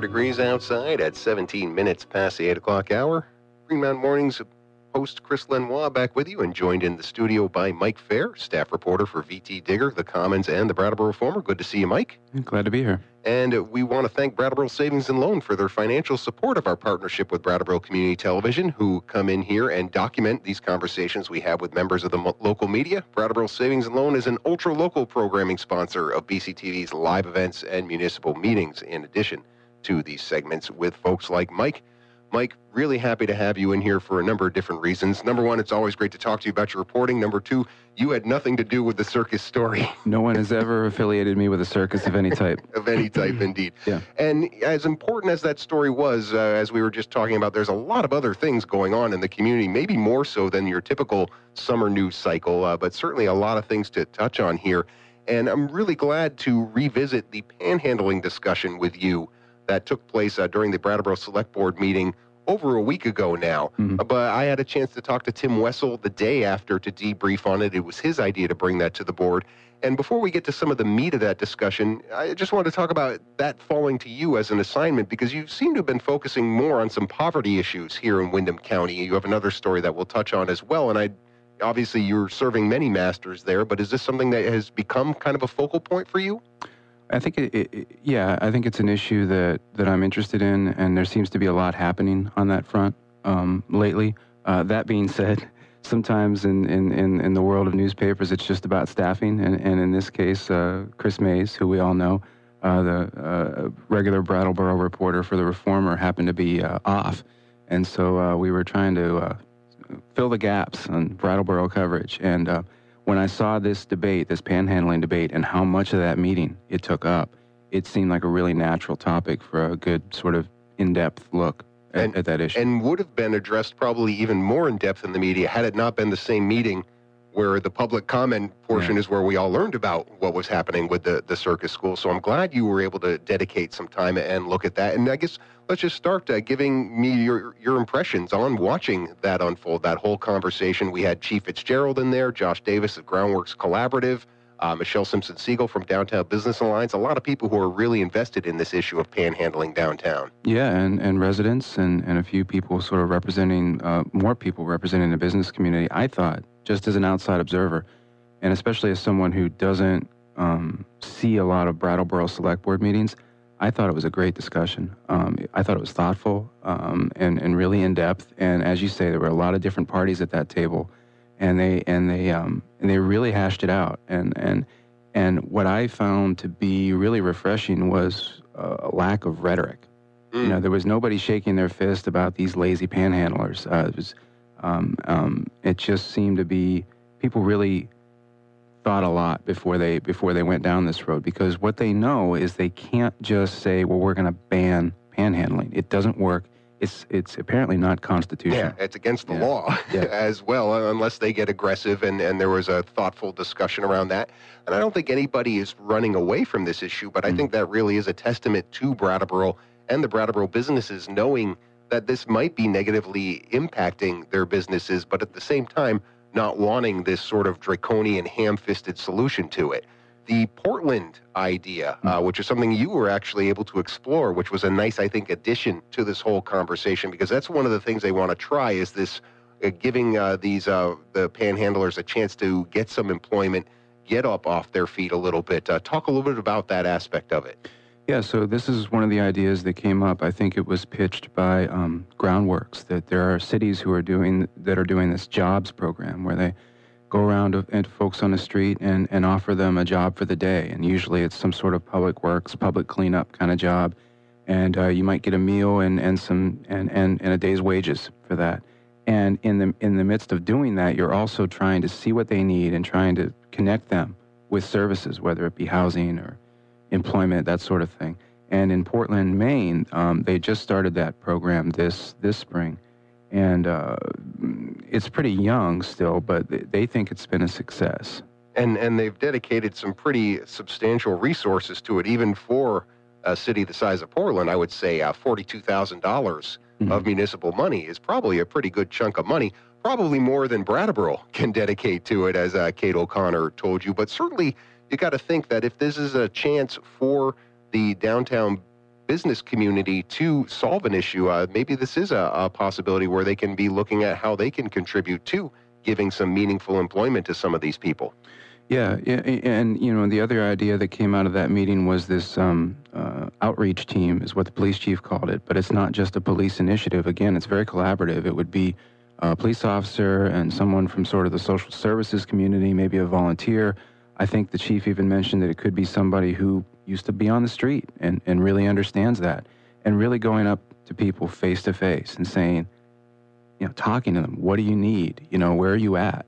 Degrees outside at 17 minutes past the 8 o'clock hour. Green Mountain Mornings host Chris Lenoir back with you and joined in the studio by Mike Fair, staff reporter for VT Digger, The Commons, and the Brattleboro Reformer. Good to see you, Mike. Glad to be here. And we want to thank Brattleboro Savings and Loan for their financial support of our partnership with Brattleboro Community Television, who come in here and document these conversations we have with members of the local media. Brattleboro Savings and Loan is an ultra-local programming sponsor of BCTV's live events and municipal meetings, in addition to these segments with folks like Mike. Mike, really happy to have you in here for a number of different reasons. Number one, it's always great to talk to you about your reporting. Number two, you had nothing to do with the circus story. No one has ever affiliated me with a circus of any type. Of any type, indeed. Yeah. And as important as that story was, as we were just talking about, there's a lot of other things going on in the community, maybe more so than your typical summer news cycle, but certainly a lot of things to touch on here. And I'm really glad to revisit the panhandling discussion with you that took place during the Brattleboro Selectboard meeting over a week ago now. Mm-hmm. But I had a chance to talk to Tim Wessel the day after to debrief on it. It was his idea to bring that to the board. And before we get to some of the meat of that discussion, I just wanted to talk about that falling to you as an assignment, because you seem to have been focusing more on some poverty issues here in Windham County. You have another story that we'll touch on as well. And obviously you're serving many masters there, but is this something that has become kind of a focal point for you? I think I think it's an issue that I'm interested in, and there seems to be a lot happening on that front lately. That being said, sometimes in the world of newspapers, it's just about staffing, and in this case, Chris Mays, who we all know, the regular Brattleboro reporter for the Reformer, happened to be off, and so we were trying to fill the gaps on Brattleboro coverage, and when I saw this debate, this panhandling debate, and how much of that meeting it took up, it seemed like a really natural topic for a good sort of in-depth look at that issue. And would have been addressed probably even more in-depth in the media had it not been the same meeting where the public comment portion is where we all learned about what was happening with the circus school. So I'm glad you were able to dedicate some time and look at that. And I guess let's just start giving me your impressions on watching that unfold, that whole conversation. We had Chief Fitzgerald in there, Josh Davis of Groundworks Collaborative, Michelle Simpson-Siegel from Downtown Business Alliance, a lot of people who are really invested in this issue of panhandling downtown. Yeah, and residents and a few people sort of representing, more people representing the business community. I thought, just as an outside observer, and especially as someone who doesn't see a lot of Brattleboro Select Board meetings, I thought it was a great discussion. I thought it was thoughtful and really in depth. And as you say, there were a lot of different parties at that table, and they really hashed it out. And what I found to be really refreshing was a lack of rhetoric. You know, there was nobody shaking their fist about these lazy panhandlers. It just seemed to be people really thought a lot before they went down this road, because what they know is they can't just say, well, we're going to ban panhandling. It doesn't work. It's apparently not constitutional. Yeah, it's against the law as well, unless they get aggressive, and there was a thoughtful discussion around that. And I don't think anybody is running away from this issue, but I think that really is a testament to Brattleboro and the Brattleboro businesses knowing that this might be negatively impacting their businesses, but at the same time, not wanting this sort of draconian, ham-fisted solution to it. The Portland idea, which is something you were actually able to explore, which was a nice, I think, addition to this whole conversation, because that's one of the things they want to try is this giving the panhandlers a chance to get some employment, get up off their feet a little bit. Talk a little bit about that aspect of it. Yeah, so this is one of the ideas that came up. I think it was pitched by Groundworks, that there are cities who are doing this jobs program where they go around to folks on the street and offer them a job for the day. And usually it's some sort of public works, public cleanup kind of job. And you might get a meal and a day's wages for that. And in the midst of doing that, you're also trying to see what they need and trying to connect them with services, whether it be housing or employment, that sort of thing. And in Portland, Maine, they just started that program this spring. And it's pretty young still, but they think it's been a success. And they've dedicated some pretty substantial resources to it, even for a city the size of Portland. I would say $42,000 of municipal money is probably a pretty good chunk of money, probably more than Brattleboro can dedicate to it, as Kate O'Connor told you. But certainly, you got to think that if this is a chance for the downtown business community to solve an issue, maybe this is a possibility where they can be looking at how they can contribute to giving some meaningful employment to some of these people. Yeah, and the other idea that came out of that meeting was this outreach team, is what the police chief called it. But it's not just a police initiative. Again, it's very collaborative. It would be a police officer and someone from sort of the social services community, maybe a volunteer. I think the chief even mentioned that it could be somebody who used to be on the street and really understands that, and really going up to people face to face and saying, talking to them, what do you need? Where are you at?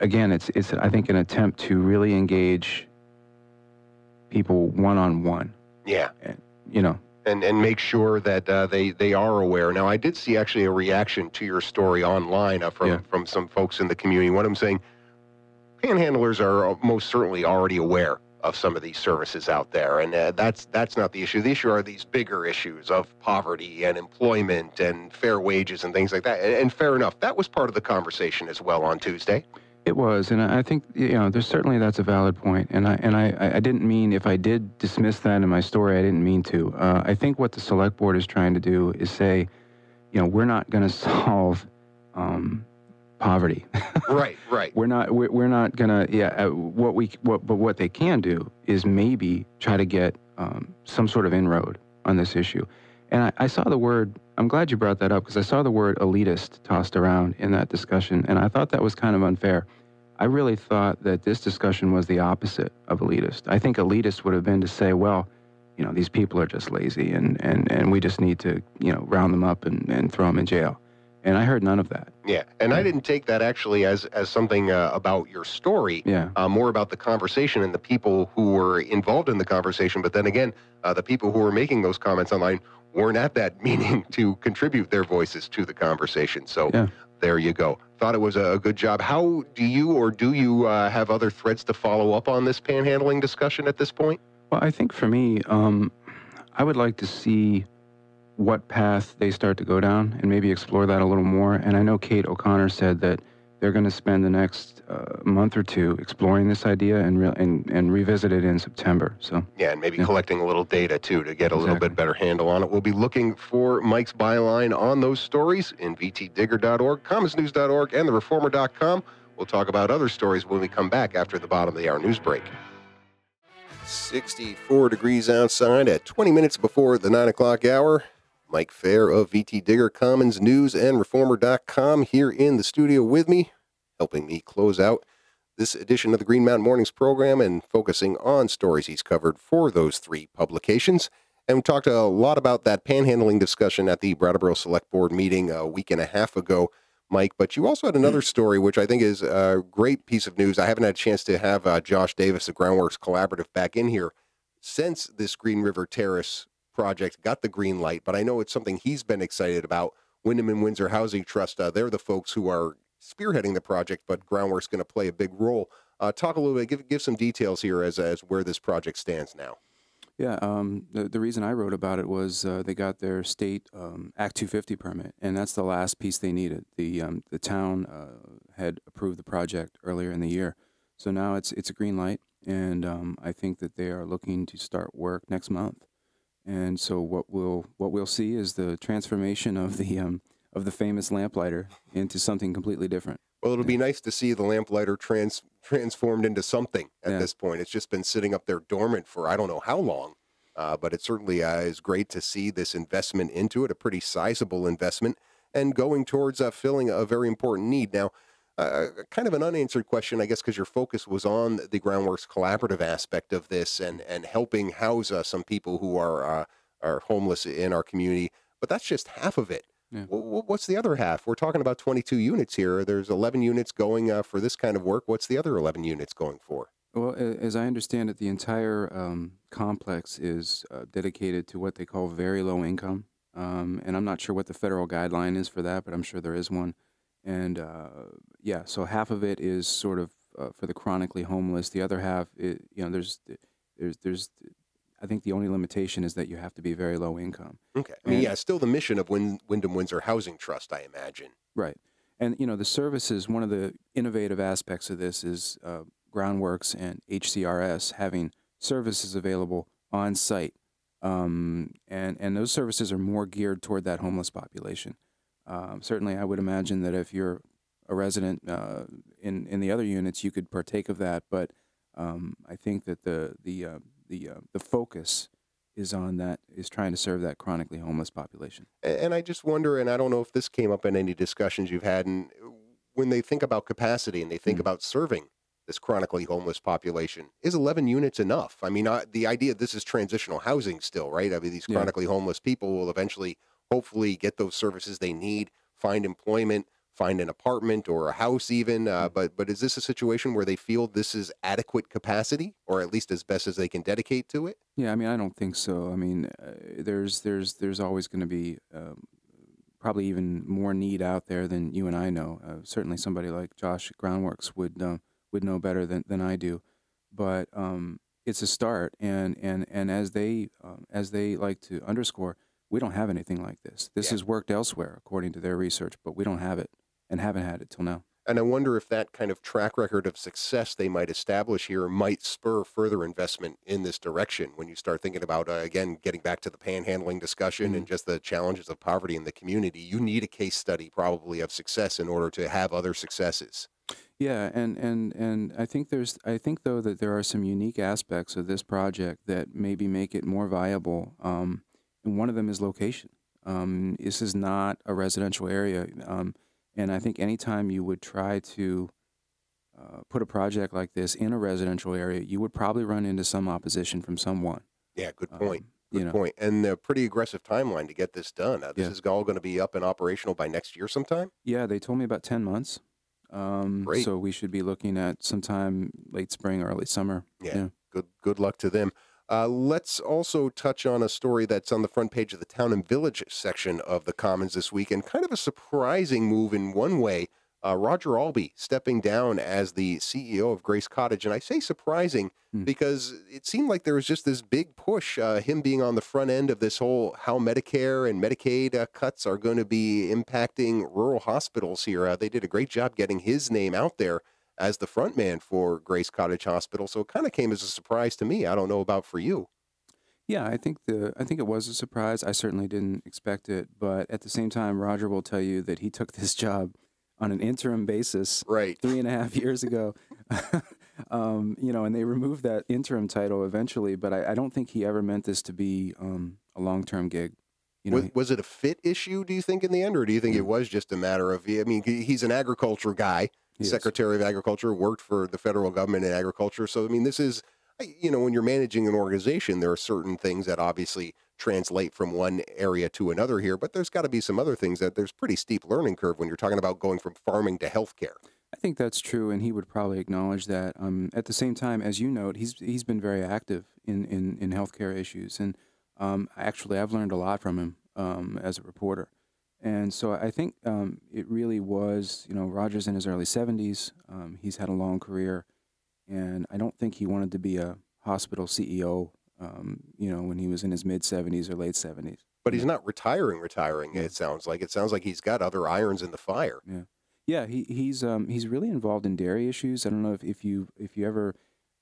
Again, it's I think an attempt to really engage people one-on-one. Yeah. And make sure that they are aware. Now, I did see actually a reaction to your story online from some folks in the community. One of them saying, panhandlers are most certainly already aware of some of these services out there, and that's not the issue. The issue are these bigger issues of poverty and employment and fair wages and things like that. And fair enough, that was part of the conversation as well on Tuesday. It was, and I think there's certainly that's a valid point, and I didn't mean, if I did dismiss that in my story, I didn't mean to. I think what the select board is trying to do is say, we're not going to solve poverty. Right. We're not going to. What they can do is maybe try to get some sort of inroad on this issue. And I saw the word. I'm glad you brought that up, because I saw the word elitist tossed around in that discussion, and I thought that was kind of unfair. I really thought that this discussion was the opposite of elitist. I think elitist would have been to say, well, these people are just lazy, and we just need to, round them up and throw them in jail. And I heard none of that. Yeah, and I didn't take that actually as something about your story. Yeah. More about the conversation and the people who were involved in the conversation. But then again, the people who were making those comments online weren't at that meeting to contribute their voices to the conversation. So There you go. Thought it was a good job. How do you have other threads to follow up on this panhandling discussion at this point? Well, I think for me, I would like to see what path they start to go down and maybe explore that a little more. And I know Kate O'Connor said that they're going to spend the next month or two exploring this idea and revisit it in September. So and maybe collecting a little data too to get a little bit better handle on it. We'll be looking for Mike's byline on those stories in vtdigger.org, commonsnews.org, and thereformer.com. We'll talk about other stories when we come back after the bottom of the hour news break. 64 degrees outside at 20 minutes before the 9 o'clock hour. Mike Fair of VT Digger, Commons News, and Reformer.com here in the studio with me, helping me close out this edition of the Green Mountain Mornings program and focusing on stories he's covered for those three publications. And we talked a lot about that panhandling discussion at the Brattleboro Select Board meeting a week and a half ago, Mike. But you also had another story, which I think is a great piece of news. I haven't had a chance to have Josh Davis of Groundworks Collaborative back in here since this Green River Terrace project got the green light, but I know it's something he's been excited about. Wyndham and Windsor Housing Trust, they're the folks who are spearheading the project, but Groundwork's going to play a big role. Talk a little bit, give some details here as where this project stands now. Yeah, the reason I wrote about it was they got their state Act 250 permit, and that's the last piece they needed. The town had approved the project earlier in the year, so now it's a green light, and I think that they are looking to start work next month. And so what we'll see is the transformation of the famous Lamplighter into something completely different. Well, it'll be nice to see the Lamplighter transformed into something at this point. It's just been sitting up there dormant for I don't know how long, but it certainly is great to see this investment into it, a pretty sizable investment, and going towards filling a very important need. Now, kind of an unanswered question, I guess, because your focus was on the Groundworks collaborative aspect of this and helping house some people who are homeless in our community. But that's just half of it. Yeah. What's the other half? We're talking about 22 units here. There's 11 units going for this kind of work. What's the other 11 units going for? Well, as I understand it, the entire complex is dedicated to what they call very low income. And I'm not sure what the federal guideline is for that, but I'm sure there is one. And yeah, so half of it is sort of for the chronically homeless. The other half, there's, I think the only limitation is that you have to be very low income. Okay. I mean, And yeah, still the mission of Wyndham Windsor Housing Trust, I imagine. right. And, the services, one of the innovative aspects of this is Groundworks and HCRS having services available on site. And those services are more geared toward that homeless population. Certainly, I would imagine that if you're a resident in the other units, you could partake of that. But I think that the focus is on that, is trying to serve that chronically homeless population. And I just wonder, and I don't know if this came up in any discussions you've had, and when they think about capacity and they think Mm. about serving this chronically homeless population, is 11 units enough? I mean, the idea this is transitional housing still, right? I mean, these Yeah. chronically homeless people will eventually, hopefully, get those services they need, find employment, find an apartment or a house even. But is this a situation where they feel this is adequate capacity, or at least as best as they can dedicate to it? Yeah, I mean, I don't think so. I mean, there's always going to be probably even more need out there than you and I know. Certainly, somebody like Josh at Groundworks would know better than I do. But it's a start, and as they like to underscore, we don't have anything like this. This Yeah. has worked elsewhere, according to their research, but we don't have it and haven't had it till now. And I wonder if that kind of track record of success they might establish here might spur further investment in this direction when you start thinking about, again, getting back to the panhandling discussion Mhm. and just the challenges of poverty in the community. You need a case study probably of success in order to have other successes. Yeah, and I think though that there are some unique aspects of this project that maybe make it more viable. And one of them is location. This is not a residential area, and I think anytime you would try to put a project like this in a residential area, you would probably run into some opposition from someone. Yeah, good point. You Good know, point. And a pretty aggressive timeline to get this done. This yeah, is all going to be up and operational by next year sometime? yeah. They told me about 10 months, Great. so we should be looking at sometime late spring, early summer. Yeah, Yeah. good luck to them. Let's also touch on a story that's on the front page of the Town and Village section of the Commons this week, and kind of a surprising move in one way. Roger Albee stepping down as the CEO of Grace Cottage. And I say surprising Hmm. because it seemed like there was just this big push, him being on the front end of this whole how Medicare and Medicaid cuts are going to be impacting rural hospitals here. They did a great job getting his name out there as the front man for Grace Cottage Hospital. So it kind of came as a surprise to me. I don't know about for you. Yeah, I think it was a surprise. I certainly didn't expect it, but at the same time, Roger will tell you that he took this job on an interim basis Right. 3.5 years ago. And they removed that interim title eventually, but I don't think he ever meant this to be a long-term gig. Was it a fit issue, do you think, in the end, or do you think Yeah. it was just a matter of, I mean, he's an agriculture guy, He is. Secretary of Agriculture, worked for the federal government in agriculture. So, I mean, this is, when you're managing an organization, there are certain things that obviously translate from one area to another here, but there's got to be some other things that there's pretty steep learning curve when you're talking about going from farming to healthcare. I think that's true, and he would probably acknowledge that. At the same time, as you note, he's been very active in healthcare issues, and actually, I've learned a lot from him as a reporter. And so I think it really was, Roger's in his early 70s. He's had a long career, and I don't think he wanted to be a hospital CEO, when he was in his mid 70s or late 70s. But he's not retiring. Yeah. It sounds like. It sounds like he's got other irons in the fire. Yeah, yeah. He's really involved in dairy issues. I don't know if you ever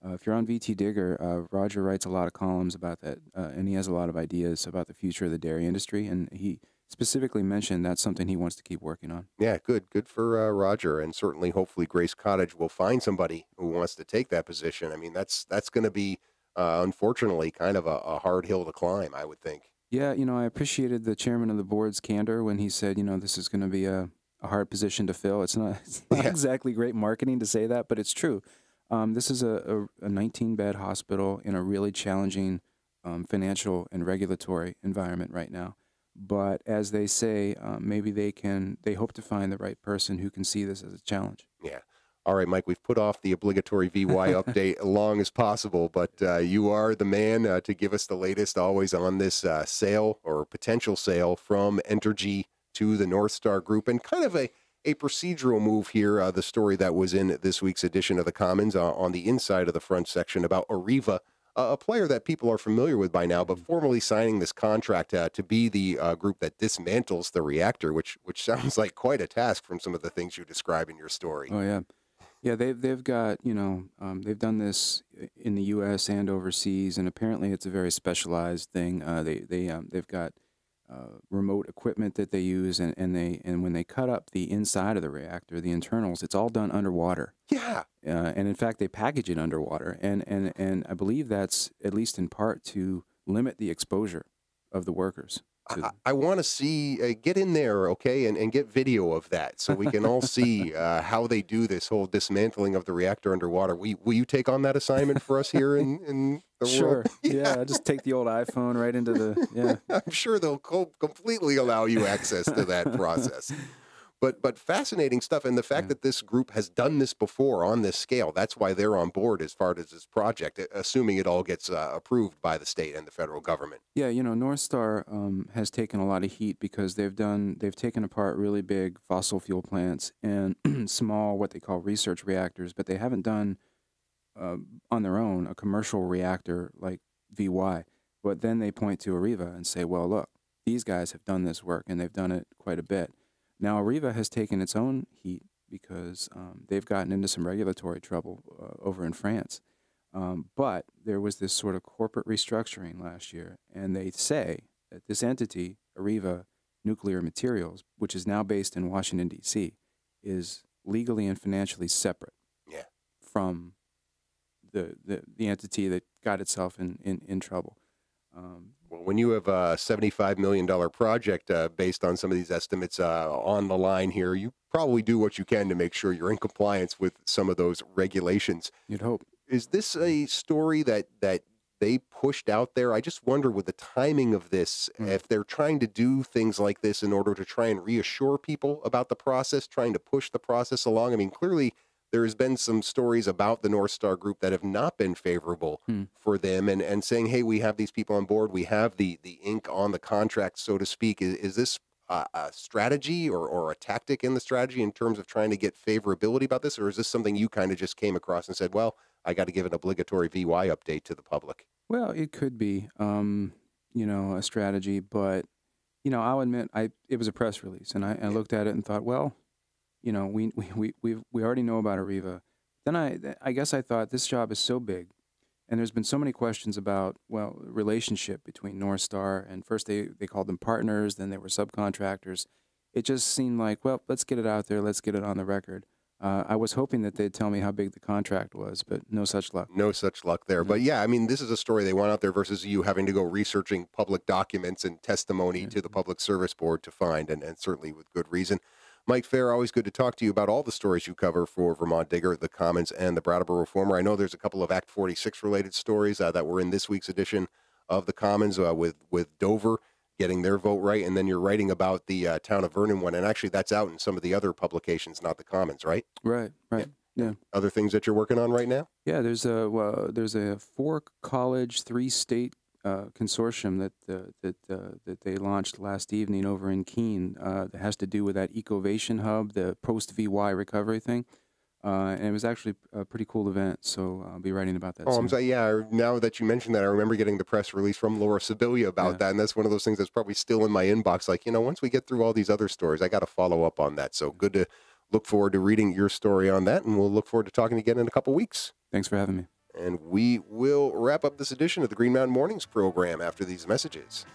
if you're on VT Digger, Roger writes a lot of columns about that, and he has a lot of ideas about the future of the dairy industry. And he specifically mentioned that's something he wants to keep working on. Yeah, good for Roger, and certainly, hopefully, Grace Cottage will find somebody who wants to take that position. I mean, that's going to be, unfortunately, kind of a hard hill to climb, I would think. Yeah, I appreciated the chairman of the board's candor when he said, this is going to be a hard position to fill. It's not Yeah. exactly great marketing to say that, but it's true. This is a 19-bed hospital in a really challenging financial and regulatory environment right now. But as they say, maybe they hope to find the right person who can see this as a challenge. Yeah. All right, Mike, we've put off the obligatory VY update as long as possible, but you are the man to give us the latest always on this sale or potential sale from Entergy to the NorthStar Group, and kind of a procedural move here, the story that was in this week's edition of the Commons on the inside of the front section about AREVA, a player that people are familiar with by now, but formally signing this contract to be the group that dismantles the reactor, which sounds like quite a task from some of the things you describe in your story. Oh, yeah. Yeah, they've got, they've done this in the U.S. and overseas, and apparently it's a very specialized thing. They've got remote equipment that they use, and when they cut up the inside of the reactor, the internals, it's all done underwater. Yeah. And in fact, they package it underwater, and I believe that's at least in part to limit the exposure of the workers. I want to see, get in there, okay, and get video of that so we can all see how they do this whole dismantling of the reactor underwater. Will you take on that assignment for us here in the Sure. world? Yeah, just take the old iPhone right into the, yeah. I'm sure they'll completely allow you access to that process. But fascinating stuff, and the fact that this group has done this before on this scale, that's why they're on board as far as this project, assuming it all gets approved by the state and the federal government. Yeah, NorthStar has taken a lot of heat because they've taken apart really big fossil fuel plants and small, what they call research reactors, but they haven't done on their own a commercial reactor like VY. But then they point to AREVA and say, well, look, these guys have done this work, and they've done it quite a bit. Now, AREVA has taken its own heat because they've gotten into some regulatory trouble over in France. But there was this sort of corporate restructuring last year, and they say that this entity, AREVA Nuclear Materials, which is now based in Washington, D.C., is legally and financially separate from the entity that got itself in trouble. Well, when you have a $75 million project based on some of these estimates on the line here, you probably do what you can to make sure you're in compliance with some of those regulations. You'd hope. Is this a story that they pushed out there? I just wonder with the timing of this, if they're trying to do things like this in order to try and reassure people about the process, trying to push the process along. I mean, clearly there has been some stories about the NorthStar Group that have not been favorable for them, and saying, hey, we have these people on board, we have the ink on the contract, so to speak. Is this a strategy or a tactic in the strategy in terms of trying to get favorability about this, or is this something you kind of just came across and said, well, I got to give an obligatory VY update to the public? Well, it could be, a strategy, but, I'll admit it was a press release, and I looked at it and thought, well, we already know about AREVA. Then I guess I thought this job is so big, and there's been so many questions about, well, relationship between NorthStar, and first they called them partners, then they were subcontractors. It just seemed like, well, let's get it out there, let's get it on the record. I was hoping that they'd tell me how big the contract was, but no such luck. No such luck there. But yeah, I mean, this is a story they want out there versus you having to go researching public documents and testimony to the Public Service Board to find, and certainly with good reason. Mike Fair, always good to talk to you about all the stories you cover for Vermont Digger, the Commons, and the Brattleboro Reformer. I know there's a couple of Act 46 related stories that were in this week's edition of the Commons with Dover getting their vote right, and then you're writing about the town of Vernon one, and actually that's out in some of the other publications, not the Commons, right? Right. Yeah. Other things that you're working on right now? Yeah, there's a 4-college, 3-state consortium that they launched last evening over in Keene that has to do with that Ecovation Hub, the post-VY recovery thing. And it was actually a pretty cool event, so I'll be writing about that soon. I'm sorry, yeah, now that you mentioned that, I remember getting the press release from Laura Sibilia about that, and that's one of those things that's probably still in my inbox. Like, once we get through all these other stories, I got to follow up on that. So good to look forward to reading your story on that, and we'll look forward to talking again in a couple weeks. Thanks for having me. And we will wrap up this edition of the Green Mountain Mornings program after these messages.